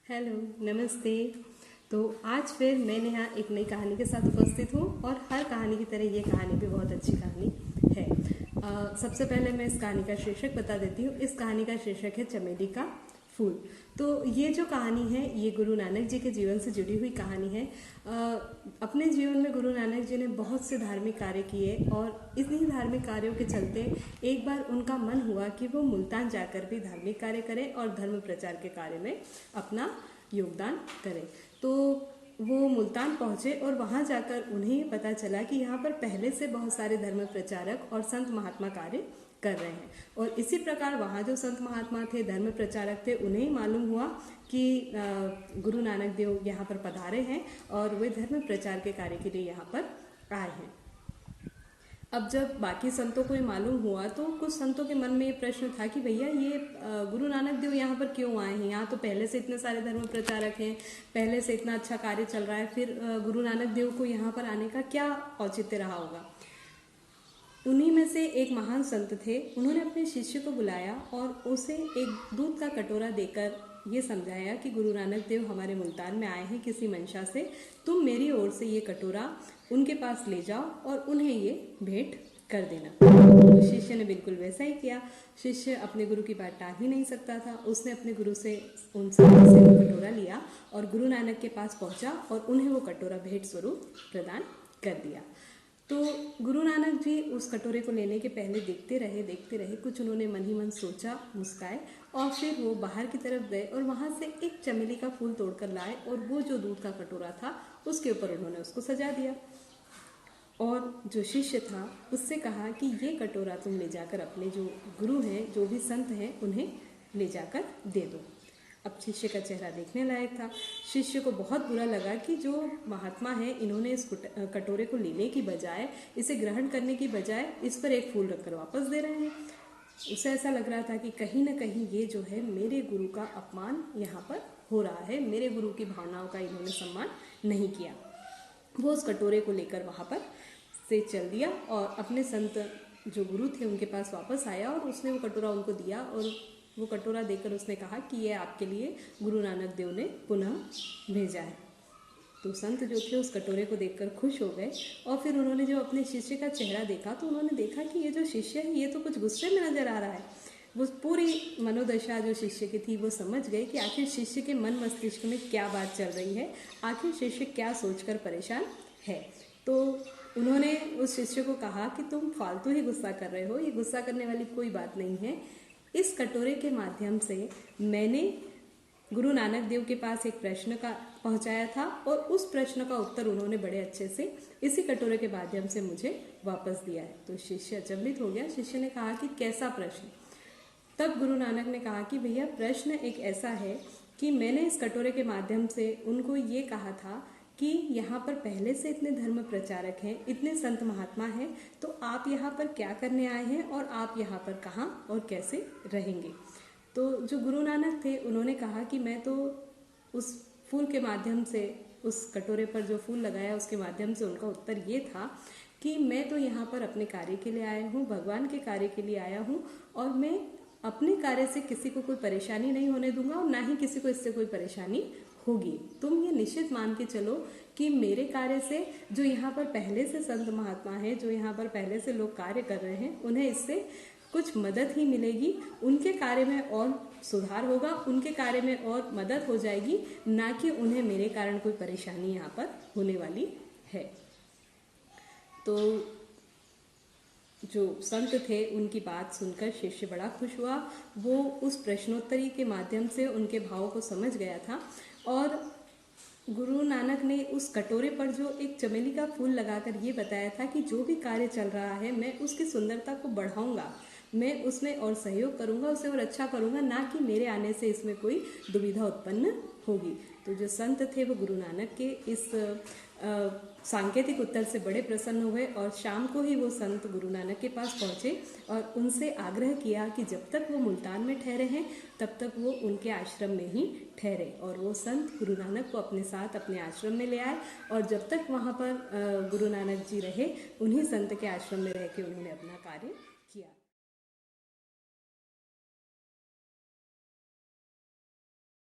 Hello, नमस्ते। तो आज फिर मैं नेहा एक नई कहानी के साथ उपस्थित हूँ और हर कहानी की तरह ये कहानी भी बहुत अच्छी कहानी है। सबसे पहले मैं इस कहानी का शीर्षक बता देती हूँ। इस कहानी का शीर्षक है चमेली का फूल। तो ये जो कहानी है ये गुरु नानक जी के जीवन से जुड़ी हुई कहानी है। अपने जीवन में गुरु नानक जी ने बहुत से धार्मिक कार्य किए और इन्हीं धार्मिक कार्यों के चलते एक बार उनका मन हुआ कि वो मुल्तान जाकर भी धार्मिक कार्य करें और धर्म प्रचार के कार्य में अपना योगदान करें। तो वो मुल्तान पहुँचे और वहाँ जाकर उन्हें पता चला कि यहाँ पर पहले से बहुत सारे धर्म प्रचारक और संत महात्मा कार्य कर रहे हैं। और इसी प्रकार वहाँ जो संत महात्मा थे, धर्म प्रचारक थे, उन्हें मालूम हुआ कि गुरु नानक देव यहाँ पर पधारे हैं और वे धर्म प्रचार के कार्य के लिए यहाँ पर आए हैं। अब जब बाकी संतों को ये मालूम हुआ तो कुछ संतों के मन में ये प्रश्न था कि भैया ये गुरु नानक देव यहाँ पर क्यों आए हैं। यहाँ तो पहले से इतने सारे धर्म प्रचारक हैं, पहले से इतना अच्छा कार्य चल रहा है, फिर गुरु नानक देव को यहाँ पर आने का क्या औचित्य रहा होगा। उन्हीं में से एक महान संत थे। उन्होंने अपने शिष्य को बुलाया और उसे एक दूध का कटोरा देकर ये समझाया कि गुरु नानक देव हमारे मुल्तान में आए हैं किसी मंशा से, तुम मेरी ओर से ये कटोरा उनके पास ले जाओ और उन्हें ये भेंट कर देना। तो शिष्य ने बिल्कुल वैसा ही किया। शिष्य अपने गुरु की बात टाल ही नहीं सकता था। उसने अपने गुरु से उनसे वो कटोरा लिया और गुरु नानक के पास पहुंचा और उन्हें वो कटोरा भेंट स्वरूप प्रदान कर दिया। तो गुरु नानक जी उस कटोरे को लेने के पहले देखते रहे। कुछ उन्होंने मन ही मन सोचा, मुस्काए और फिर वो बाहर की तरफ गए और वहाँ से एक चमेली का फूल तोड़कर लाए और वो जो दूध का कटोरा था उसके ऊपर उन्होंने उसको सजा दिया। और जो शिष्य था उससे कहा कि ये कटोरा तुम ले जाकर अपने जो गुरु हैं, जो भी संत हैं, उन्हें ले जाकर दे दो। अब शिष्य का चेहरा देखने लायक था। शिष्य को बहुत बुरा लगा कि जो महात्मा है इन्होंने इस कटोरे को लेने की बजाय, इसे ग्रहण करने की बजाय इस पर एक फूल रखकर वापस दे रहे हैं। उसे ऐसा लग रहा था कि कहीं ना कहीं ये जो है मेरे गुरु का अपमान यहाँ पर हो रहा है, मेरे गुरु की भावनाओं का इन्होंने सम्मान नहीं किया। वो उस कटोरे को लेकर वहाँ पर से चल दिया और अपने संत जो गुरु थे उनके पास वापस आया और उसने वो कटोरा उनको दिया और वो कटोरा देकर उसने कहा कि ये आपके लिए गुरु नानक देव ने पुनः भेजा है। तो संत जो थे उस कटोरे को देखकर खुश हो गए और फिर उन्होंने जो अपने शिष्य का चेहरा देखा तो उन्होंने देखा कि ये जो शिष्य है ये तो कुछ गुस्से में नजर आ रहा है। वो पूरी मनोदशा जो शिष्य की थी वो समझ गए कि आखिर शिष्य के मन मस्तिष्क में क्या बात चल रही है, आखिर शिष्य क्या सोचकर परेशान है। तो उन्होंने उस शिष्य को कहा कि तुम फालतू ही गुस्सा कर रहे हो, ये गुस्सा करने वाली कोई बात नहीं है। इस कटोरे के माध्यम से मैंने गुरु नानक देव के पास एक प्रश्न का पहुंचाया था और उस प्रश्न का उत्तर उन्होंने बड़े अच्छे से इसी कटोरे के माध्यम से मुझे वापस दिया है। तो शिष्य अचंभित हो गया। शिष्य ने कहा कि कैसा प्रश्न। तब गुरु नानक ने कहा कि भैया प्रश्न एक ऐसा है कि मैंने इस कटोरे के माध्यम से उनको ये कहा था कि यहाँ पर पहले से इतने धर्म प्रचारक हैं, इतने संत महात्मा हैं, तो आप यहाँ पर क्या करने आए हैं और आप यहाँ पर कहाँ और कैसे रहेंगे। तो जो गुरु नानक थे उन्होंने कहा कि मैं तो उस फूल के माध्यम से, उस कटोरे पर जो फूल लगाया उसके माध्यम से उनका उत्तर ये था कि मैं तो यहाँ पर अपने कार्य के लिए आया हूँ, भगवान के कार्य के लिए आया हूँ और मैं अपने कार्य से किसी को कोई परेशानी नहीं होने दूंगा और ना ही किसी को इससे कोई परेशानी होगी। तुम ये निश्चित मान के चलो कि मेरे कार्य से जो यहाँ पर पहले से संत महात्मा हैं, जो यहाँ पर पहले से लोग कार्य कर रहे हैं, उन्हें इससे कुछ मदद ही मिलेगी, उनके कार्य में और सुधार होगा, उनके कार्य में और मदद हो जाएगी, ना कि उन्हें मेरे कारण कोई परेशानी यहाँ पर होने वाली है। तो जो संत थे उनकी बात सुनकर शिष्य बड़ा खुश हुआ। वो उस प्रश्नोत्तरी के माध्यम से उनके भावों को समझ गया था और गुरु नानक ने उस कटोरे पर जो एक चमेली का फूल लगाकर ये बताया था कि जो भी कार्य चल रहा है मैं उसकी सुंदरता को बढ़ाऊंगा, मैं उसमें और सहयोग करूंगा, उसे और अच्छा करूंगा, ना कि मेरे आने से इसमें कोई दुविधा उत्पन्न होगी। तो जो संत थे वो गुरु नानक के इस सांकेतिक उत्तर से बड़े प्रसन्न हुए और शाम को ही वो संत गुरु नानक के पास पहुँचे और उनसे आग्रह किया कि जब तक वो मुल्तान में ठहरे हैं तब तक वो उनके आश्रम में ही ठहरे। और वो संत गुरु नानक को अपने साथ अपने आश्रम में ले आए और जब तक वहाँ पर गुरु नानक जी रहे उन्हीं संत के आश्रम में रह के उन्होंने अपना कार्य